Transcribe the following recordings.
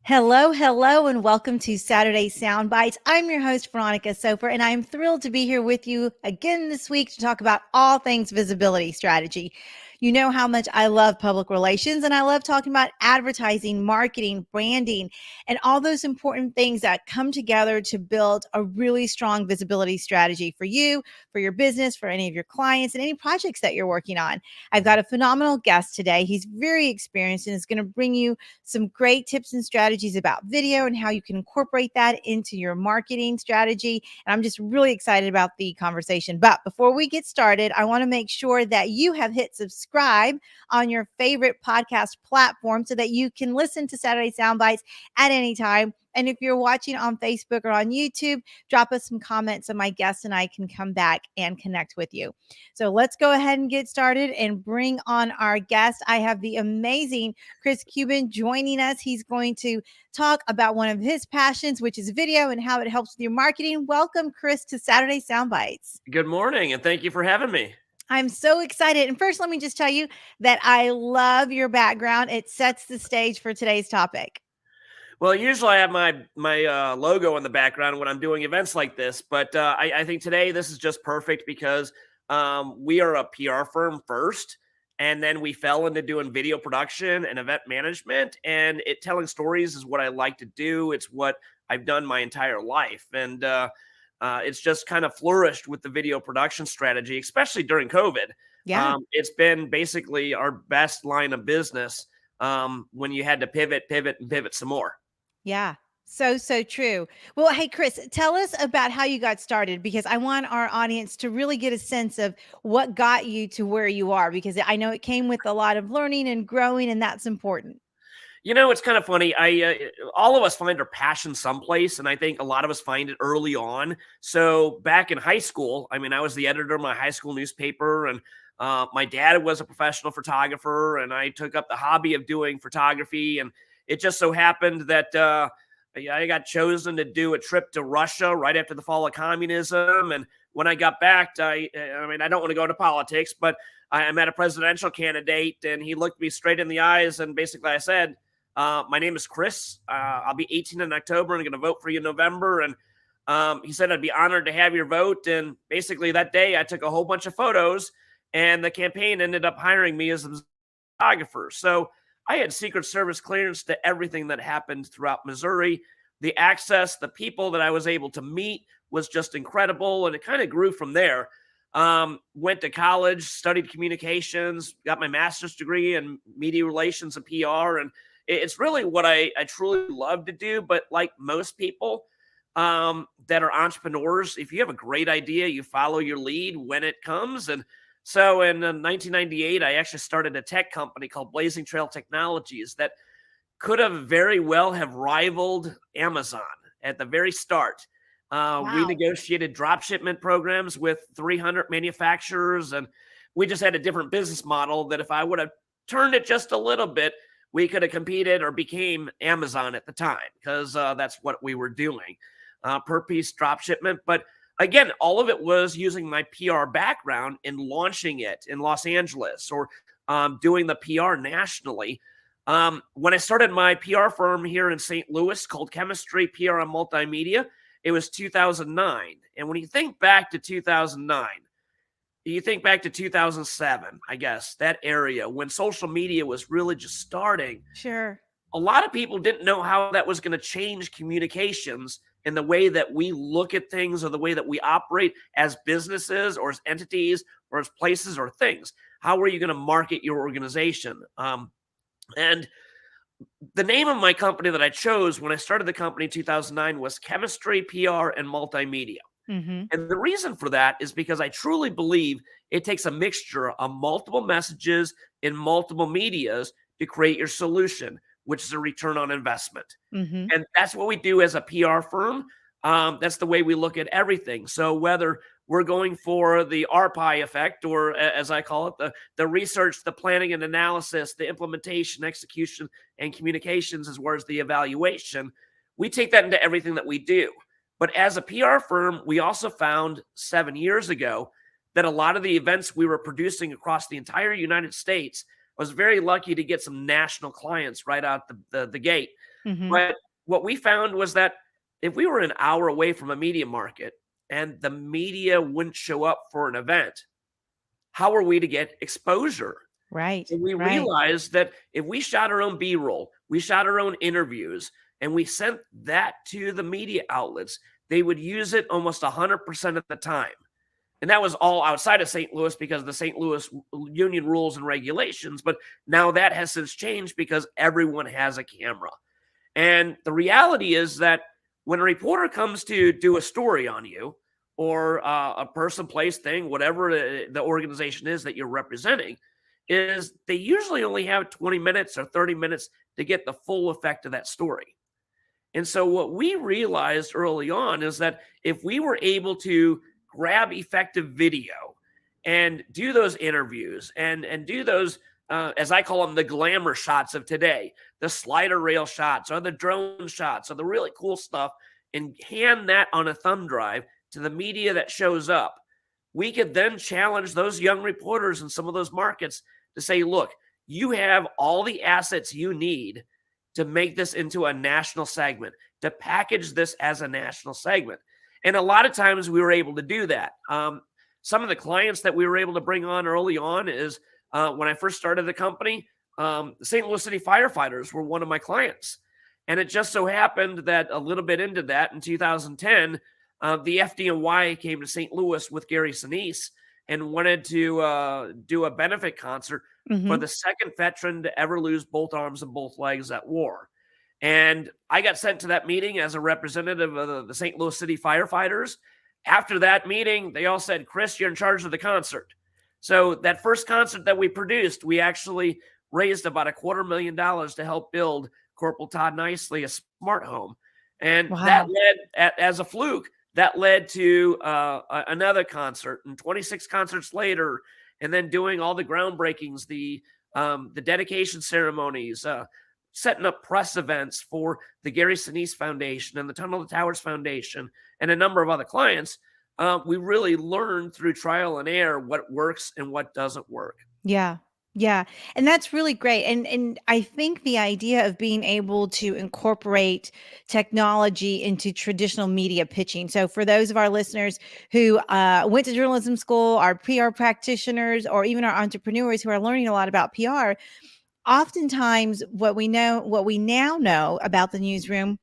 Hello, hello, and welcome to Saturday Soundbites. I'm your host, Veronica Soper, and I'm thrilled to be here with you again this week to talk about all things visibility strategy. You know how much I love public relations, and I love talking about advertising, marketing, branding, and all those important things that come together to build a really strong visibility strategy for you, for your business, for any of your clients, and any projects that you're working on. I've got a phenomenal guest today. He's very experienced and is going to bring you some great tips and strategies about video and how you can incorporate that into your marketing strategy. And I'm just really excited about the conversation. But before we get started, I want to make sure that you have hit subscribe on your favorite podcast platform so that you can listen to Saturday Soundbites at any time. And if you're watching on Facebook or on YouTube, drop us some comments and my guest and I can come back and connect with you. So let's go ahead and get started and bring on our guest. I have the amazing Chris Kuban joining us. He's going to talk about one of his passions, which is video and how it helps with your marketing. Welcome, Chris, to Saturday Soundbites. Good morning, and thank you for having me. I'm so excited. And first, let me just tell you that I love your background. It sets the stage for today's topic. Well, usually I have my logo in the background when I'm doing events like this, but I think today this is just perfect because we are a PR firm first, and then we fell into doing video production and event management, and telling stories is what I like to do. It's what I've done my entire life, and it's just kind of flourished with the video production strategy, especially during COVID. Yeah. It's been basically our best line of business when you had to pivot, and pivot some more. Yeah. So true. Well, hey, Chris, tell us about how you got started because I want our audience to really get a sense of what got you to where you are because I know it came with a lot of learning and growing, and that's important. You know, it's kind of funny. All of us find our passion someplace, and I think a lot of us find it early on. So back in high school, I mean, I was the editor of my high school newspaper, and my dad was a professional photographer, and I took up the hobby of doing photography. And it just so happened that I got chosen to do a trip to Russia right after the fall of communism. And when I got back, I mean, I don't want to go into politics, but I met a presidential candidate, and he looked me straight in the eyes, and basically I said, my name is Chris. I'll be 18 in October and I'm going to vote for you in November. And he said, I'd be honored to have your vote. And basically that day I took a whole bunch of photos, and the campaign ended up hiring me as a photographer. So I had Secret Service clearance to everything that happened throughout Missouri. The access, the people that I was able to meet was just incredible. And it kind of grew from there. Went to college, studied communications, got my master's degree in media relations and PR. And it's really what I truly love to do. But like most people that are entrepreneurs, if you have a great idea, you follow your lead when it comes. And so in 1998, I actually started a tech company called Blazing Trail Technologies that could have very well have rivaled Amazon at the very start. We Wow. negotiated drop shipment programs with 300 manufacturers, and we just had a different business model that if I would have turned it just a little bit, we could have competed or became Amazon at the time because that's what we were doing, per piece drop shipment. But again, all of it was using my PR background and launching it in Los Angeles or doing the PR nationally. When I started my PR firm here in St. Louis called Chemistry PR Multimedia, it was 2009. And when you think back to 2009, you think back to 2007, I guess, that area when social media was really just starting. Sure. A lot of people didn't know how that was going to change communications and the way that we look at things or the way that we operate as businesses or as entities or as places or things. How are you going to market your organization? And the name of my company that I chose when I started the company in 2009 was Chemistry PR and Multimedia. Mm-hmm. And the reason for that is because I truly believe it takes a mixture of multiple messages in multiple medias to create your solution, which is a return on investment. Mm-hmm. And that's what we do as a PR firm. That's the way we look at everything. So whether we're going for the RPI effect, or as I call it, the research, the planning and analysis, the implementation, execution, and communications, as well as the evaluation, we take that into everything that we do. But as a PR firm, we also found 7 years ago that a lot of the events we were producing across the entire United States was very lucky to get some national clients right out the gate. Hmm. But what we found was that if we were an hour away from a media market and the media wouldn't show up for an event, how are we to get exposure? Right. And we Right. realized that if we shot our own B-roll, we shot our own interviews, and we sent that to the media outlets, they would use it almost 100% of the time. And that was all outside of St. Louis because of the St. Louis union rules and regulations. But now that has since changed because everyone has a camera. And the reality is that when a reporter comes to do a story on you or a person, place, thing, whatever the organization is that you're representing, is they usually only have 20 minutes or 30 minutes to get the full effect of that story. And so what we realized early on is that if we were able to grab effective video and do those interviews and do those as I call them, the glamour shots of today, the slider rail shots or the drone shots or the really cool stuff, and hand that on a thumb drive to the media that shows up, we could then challenge those young reporters in some of those markets to say, look, you have all the assets you need to make this into a national segment, to package this as a national segment. And a lot of times we were able to do that. Some of the clients that we were able to bring on early on is when I first started the company, the St. Louis City firefighters were one of my clients. And it just so happened that a little bit into that in 2010, the FDNY came to St. Louis with Gary Sinise and wanted to do a benefit concert for Hmm. the second veteran to ever lose both arms and both legs at war. And I got sent to that meeting as a representative of the St. Louis City firefighters. After that meeting, they all said, Chris, you're in charge of the concert. So that first concert that we produced, we actually raised about $250,000 to help build Corporal Todd Nicely a smart home. And that Wow. led, as a fluke, that led to another concert and 26 concerts later, and then doing all the groundbreakings, the dedication ceremonies, setting up press events for the Gary Sinise Foundation and the Tunnel to Towers Foundation and a number of other clients. We really learned through trial and error what works and what doesn't work. Yeah. Yeah. And that's really great. And I think the idea of being able to incorporate technology into traditional media pitching. So for those of our listeners who went to journalism school, our PR practitioners, or even our entrepreneurs who are learning a lot about PR, oftentimes what we now know about the newsroom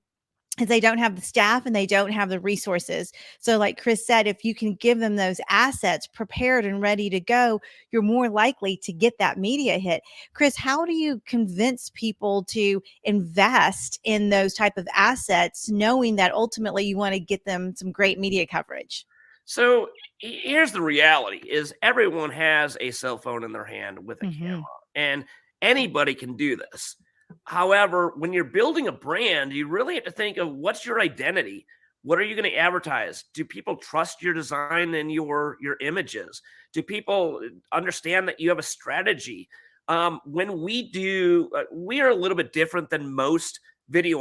is they don't have the staff and they don't have the resources. So like Chris said, if you can give them those assets prepared and ready to go, you're more likely to get that media hit. Chris, how do you convince people to invest in those type of assets, knowing that ultimately you want to get them some great media coverage? So here's the reality is everyone has a cell phone in their hand with a camera, Hmm. and anybody can do this. However, when you're building a brand, you really have to think of what's your identity? What are you going to advertise? Do people trust your design and your images? Do people understand that you have a strategy? When we do, we are a little bit different than most video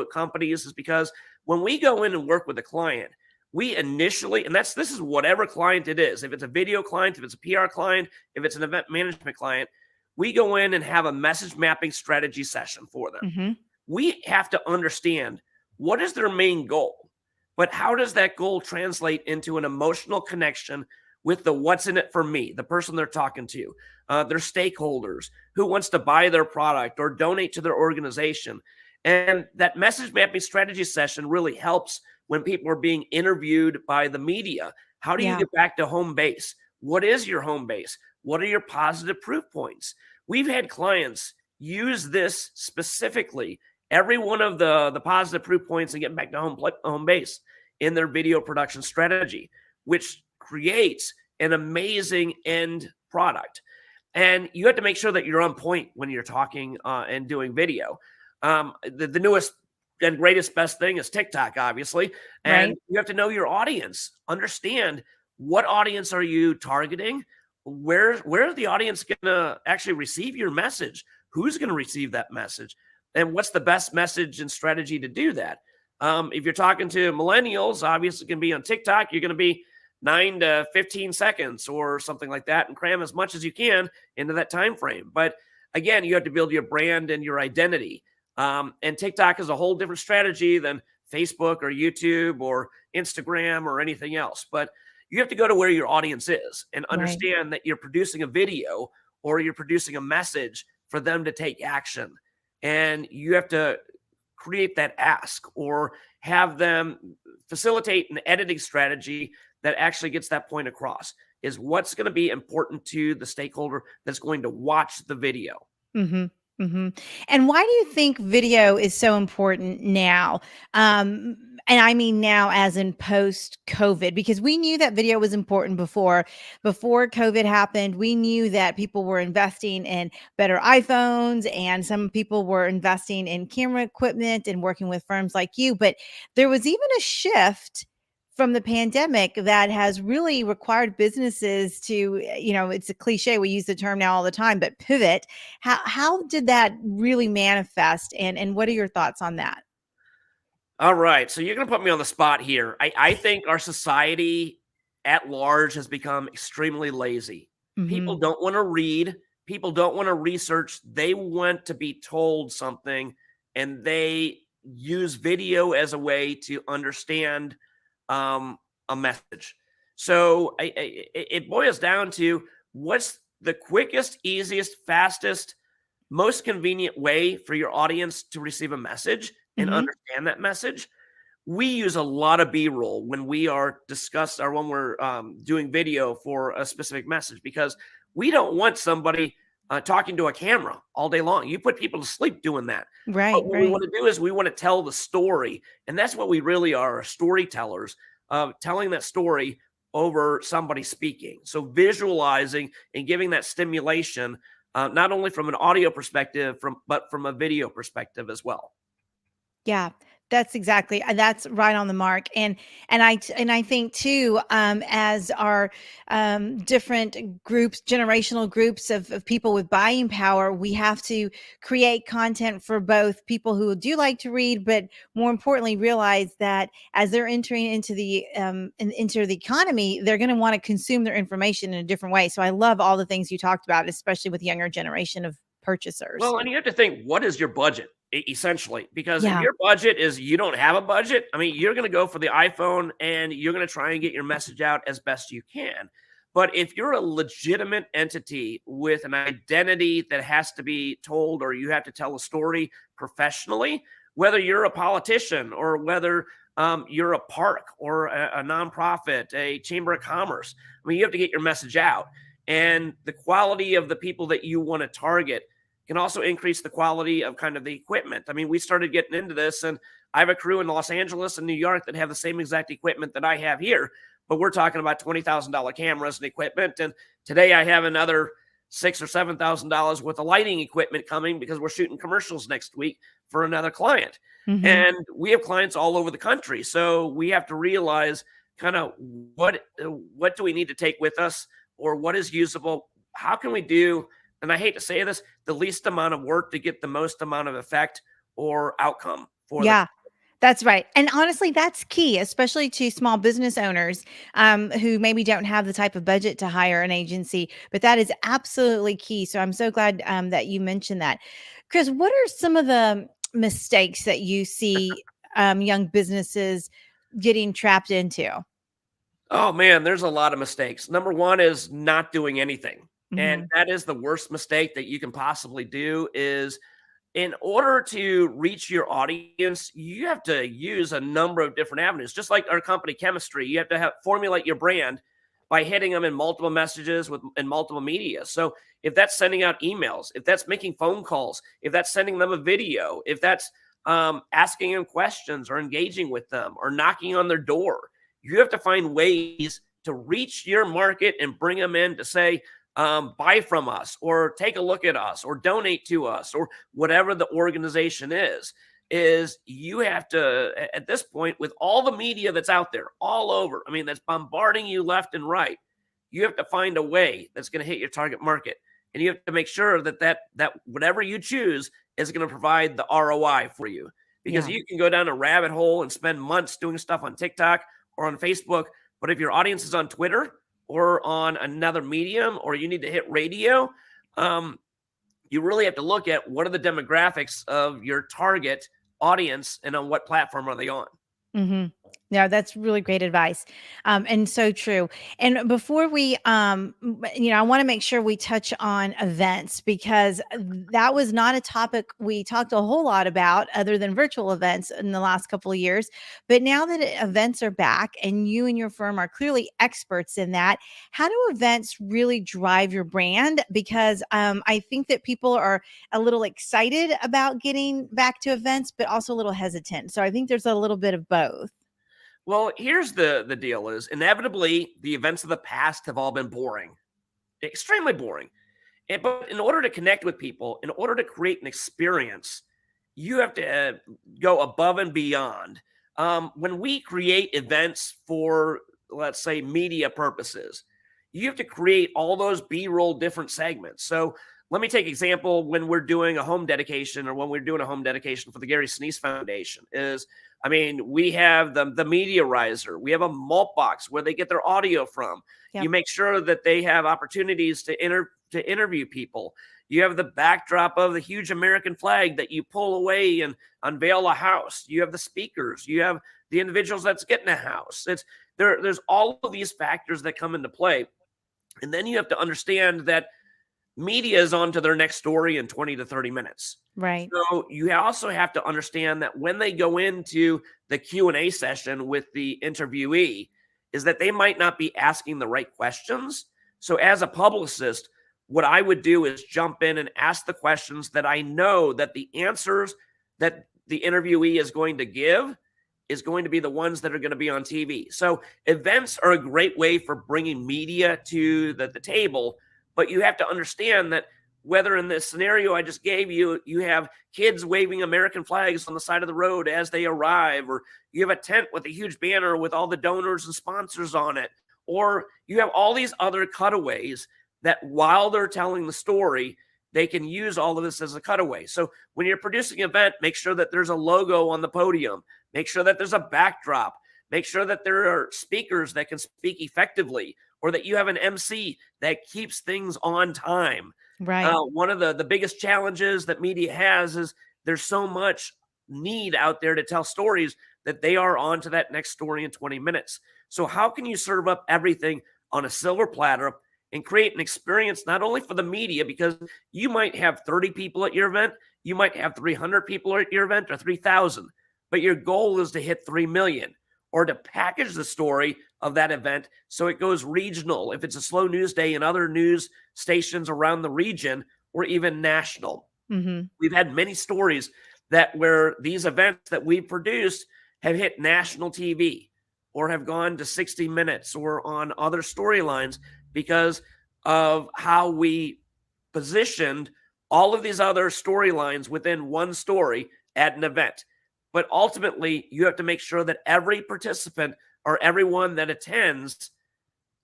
companies, is because when we go in and work with a client, we initially, and this is whatever client it is. If it's a video client, if it's a PR client, if it's an event management client, we go in and have a message mapping strategy session for them. Hmm. We have to understand what is their main goal, but how does that goal translate into an emotional connection with the what's in it for me, the person they're talking to, their stakeholders, who wants to buy their product or donate to their organization. And that message mapping strategy session really helps when people are being interviewed by the media. How do you Yeah. get back to home base? What is your home base? What are your positive proof points? We've had clients use this specifically, every one of the positive proof points and getting back to home base in their video production strategy, which creates an amazing end product. And you have to make sure that you're on point when you're talking and doing video. The newest and greatest best thing is TikTok, obviously. And Right. you have to know your audience, understand what audience are you targeting, where the audience going to actually receive your message, who's going to receive that message, and what's the best message and strategy to do that. If you're talking to millennials, obviously, going to be on TikTok. You're going to be 9 to 15 seconds or something like that, and cram as much as you can into that time frame. But again, you have to build your brand and your identity. And TikTok is a whole different strategy than Facebook or YouTube or Instagram or anything else. But you have to go to where your audience is and Right. understand that you're producing a video or you're producing a message for them to take action. And you have to create that ask or have them facilitate an editing strategy that actually gets that point across is what's going to be important to the stakeholder that's going to watch the video. Mhm, mhm. And why do you think video is so important now? And I mean now as in post-COVID, because we knew that video was important before COVID happened. We knew that people were investing in better iPhones and some people were investing in camera equipment and working with firms like you, but there was even a shift from the pandemic that has really required businesses to, it's a cliche, we use the term now all the time, but pivot. How did that really manifest, and what are your thoughts on that? All right. So you're going to put me on the spot here. I think our society at large has become extremely lazy. People Mhm. don't want to read, people don't want to research. They want to be told something, and they use video as a way to understand a message. So it boils down to what's the quickest, easiest, fastest, most convenient way for your audience to receive a message and Mhm. understand that message. We use a lot of B-roll when we are or when we're doing video for a specific message because we don't want somebody talking to a camera all day long. You put people to sleep doing that. Right, But what we right. want to do is we want to tell the story, and that's what we really are storytellers, telling that story over somebody speaking. So visualizing and giving that stimulation, not only from an audio perspective, but from a video perspective as well. Yeah, that's right on the mark, and I think too, as our different groups, generational groups of people with buying power, we have to create content for both people who do like to read, but more importantly, realize that as they're entering into into the economy, they're going to want to consume their information in a different way. So I love all the things you talked about, especially with younger generation of purchasers. Well, and you have to think, what is your budget essentially? Because if Yeah. your budget is you don't have a budget, I mean, you're going to go for the iPhone and you're going to try and get your message out as best you can. But if you're a legitimate entity with an identity that has to be told or you have to tell a story professionally, whether you're a politician or whether you're a park or a nonprofit, a chamber of commerce, I mean, you have to get your message out. And the quality of the people that you want to target can also increase the quality of kind of the equipment. I mean, we started getting into this, and I have a crew in Los Angeles and New York that have the same exact equipment that I have here, but we're talking about $20,000 cameras and equipment. And today I have another $6,000 or $7,000 worth of lighting equipment coming because we're shooting commercials next week for another client. Mhm. And we have clients all over the country, so we have to realize kind of what do we need to take with us, or what is usable. How can we do, and I hate to say this, the least amount of work to get the most amount of effect or outcome for the. Yeah. That's right. And honestly, that's key, especially to small business owners who maybe don't have the type of budget to hire an agency. But that is absolutely key. So I'm so glad that you mentioned that. Chris, what are some of the mistakes that you see young businesses getting trapped into? Oh man, there's a lot of mistakes. Number one is not doing anything. And Hmm. that is the worst mistake that you can possibly do is in order to reach your audience, you have to use a number of different avenues. Just like our company Chemistry, you have to formulate your brand by hitting them in multiple messages in multiple media. So if that's sending out emails, if that's making phone calls, if that's sending them a video, if that's asking them questions or engaging with them or knocking on their door, you have to find ways to reach your market and bring them in to say, buy from us or take a look at us or donate to us or whatever the organization is you have to, at this point, with all the media that's out there all over, I mean, that's bombarding you left and right, you have to find a way that's going to hit your target market. And you have to make sure that whatever you choose is going to provide the ROI for you, because Yeah. you can go down a rabbit hole and spend months doing stuff on TikTok or on Facebook, But if your audience is on Twitter or on another medium, or you need to hit radio, you really have to look at what are the demographics of your target audience and on what platform are they on. Mhm. Yeah, that's really great advice, and so true. And before we, I want to make sure we touch on events because that was not a topic we talked a whole lot about, other than virtual events in the last couple of years. But now that events are back, and you and your firm are clearly experts in that, how do events really drive your brand? Because I think that people are a little excited about getting back to events, but also a little hesitant. So I think there's a little bit of both. Well, here's the deal is inevitably the events of the past have all been boring, extremely boring. But in order to connect with people, in order to create an experience, you have to go above and beyond. When we create events for, let's say, media purposes, you have to create all those B-roll different segments. So let me take example when we're doing a home dedication, or when we're doing a home dedication for the Gary Sinise Foundation. We have the media riser, we have a malt box where they get their audio from. Yep. You make sure that they have opportunities to interview people. You have the backdrop of the huge American flag that you pull away and unveil a house. You have the speakers. You have the individuals that's getting a house. There's all of these factors that come into play. And then you have to understand that media is on to their next story in 20 to 30 minutes. Right. So you also have to understand that when they go into the Q&A session with the interviewee, is that they might not be asking the right questions. So as a publicist, what I would do is jump in and ask the questions that I know that the answers that the interviewee is going to give is going to be the ones that are going to be on TV. So events are a great way for bringing media to the table, but you have to understand that whether in this scenario I just gave you, you have kids waving American flags on the side of the road as they arrive, or you have a tent with a huge banner with all the donors and sponsors on it, or you have all these other cutaways that while they're telling the story, they can use all of this as a cutaway. So when you're producing an event, make sure that there's a logo on the podium, make sure that there's a backdrop, make sure that there are speakers that can speak effectively, or that you have an MC that keeps things on time. Right. One of the biggest challenges that media has is there's so much need out there to tell stories that they are on to that next story in 20 minutes. So how can you serve up everything on a silver platter and create an experience not only for the media, because you might have 30 people at your event, you might have 300 people at your event, or 3,000, but your goal is to hit 3 million, or to package the story of that event so it goes regional if it's a slow news day in other news stations around the region, or even national. Mm-hmm. We've had many stories that where these events that we produced have hit national TV, or have gone to 60 Minutes or on other storylines because of how we positioned all of these other storylines within one story at an event. But ultimately, you have to make sure that every participant or everyone that attends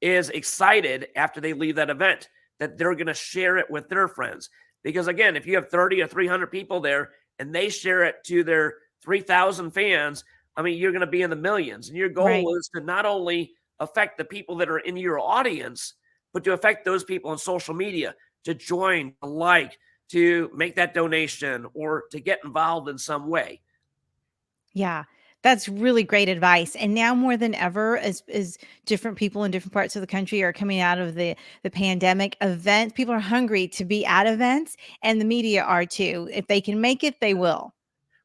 is excited after they leave that event, that they're going to share it with their friends. Because again, if you have 30 or 300 people there and they share it to their 3,000 fans, you're going to be in the millions. And your goal is to not only affect the people that are in your audience, but to affect those people on social media, to join, to like, to make that donation, or to get involved in some way. Yeah, that's really great advice. And now more than ever, as different people in different parts of the country are coming out of the pandemic, events, people are hungry to be at events, and the media are too. If they can make it, they will.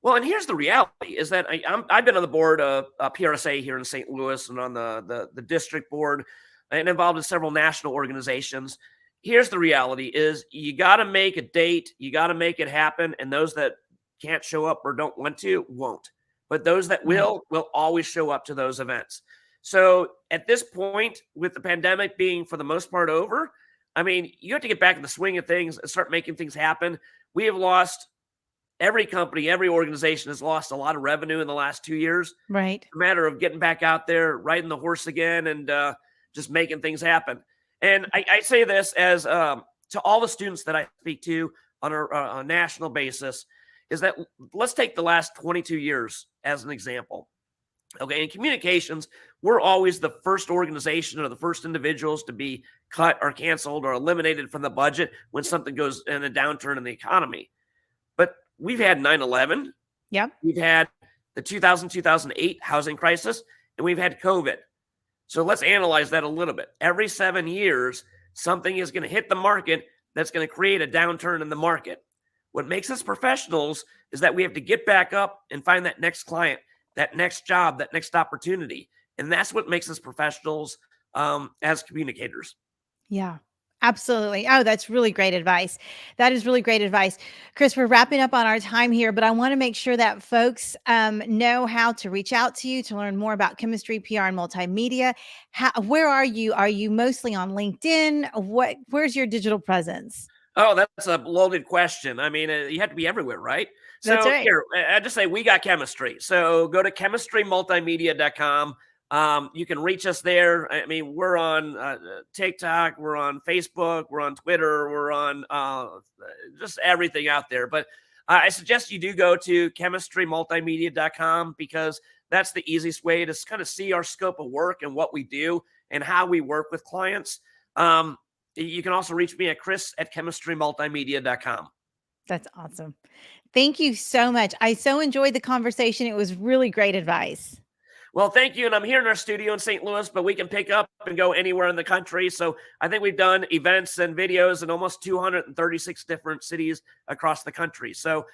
Well, and here's the reality is that I've been on the board of PRSA here in St. Louis, and on the district board, and involved in several national organizations. Here's the reality is you got to make a date, you got to make it happen, and those that can't show up or don't want to won't. But those that will always show up to those events. So at this point, with the pandemic being for the most part over, you have to get back in the swing of things and start making things happen. We have lost, every company, every organization has lost a lot of revenue in the last 2 years. Right. It's a matter of getting back out there, riding the horse again, and just making things happen. And I say this as to all the students that I speak to on a national basis, is that let's take the last 22 years as an example. Okay, in communications, we're always the first organization or the first individuals to be cut or canceled or eliminated from the budget when something goes in a downturn in the economy. But we've had 9/11, Yep. we've had the 2008 housing crisis, and we've had COVID. So let's analyze that a little bit. Every 7 years, something is going to hit the market that's going to create a downturn in the market. What makes us professionals is that we have to get back up and find that next client, that next job, that next opportunity. And that's what makes us professionals as communicators. Yeah, absolutely. Oh, that's really great advice. That is really great advice. Chris, we're wrapping up on our time here, but I want to make sure that folks know how to reach out to you to learn more about chemistry, PR, and multimedia. Where are you? Are you mostly on LinkedIn? Where's your digital presence? Oh, that's a loaded question. I mean, you have to be everywhere, right? That's So right. here, I just say we got chemistry. So go to chemistrymultimedia.com. You can reach us there. I mean, we're on TikTok, we're on Facebook, we're on Twitter, we're on just everything out there. But I suggest you do go to chemistrymultimedia.com because that's the easiest way to kind of see our scope of work and what we do and how we work with clients. You can also reach me at chris@chemistrymultimedia.com. That's awesome. Thank you so much. I so enjoyed the conversation. It was really great advice. Well, thank you. And I'm here in our studio in St. Louis, but we can pick up and go anywhere in the country. So I think we've done events and videos in almost 236 different cities across the country. So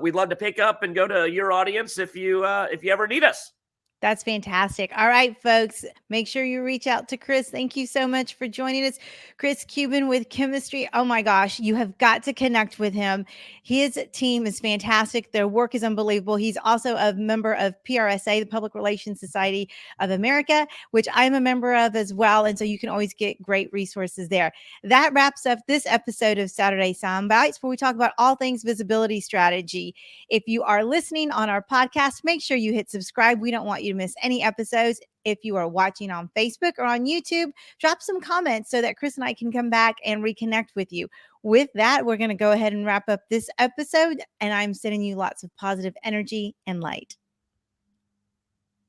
we'd love to pick up and go to your audience if you ever need us. That's fantastic. All right, folks, make sure you reach out to Chris. Thank you so much for joining us. Chris Kuban with Chemistry. Oh my gosh, you have got to connect with him. His team is fantastic. Their work is unbelievable. He's also a member of PRSA, the Public Relations Society of America, which I'm a member of as well. And so you can always get great resources there. That wraps up this episode of Saturday Soundbites, where we talk about all things visibility strategy. If you are listening on our podcast, make sure you hit subscribe. We don't want you to miss any episodes. If you are watching on Facebook or on YouTube, drop some comments so that Chris and I can come back and reconnect with you. With that, we're going to go ahead and wrap up this episode, and I'm sending you lots of positive energy and light.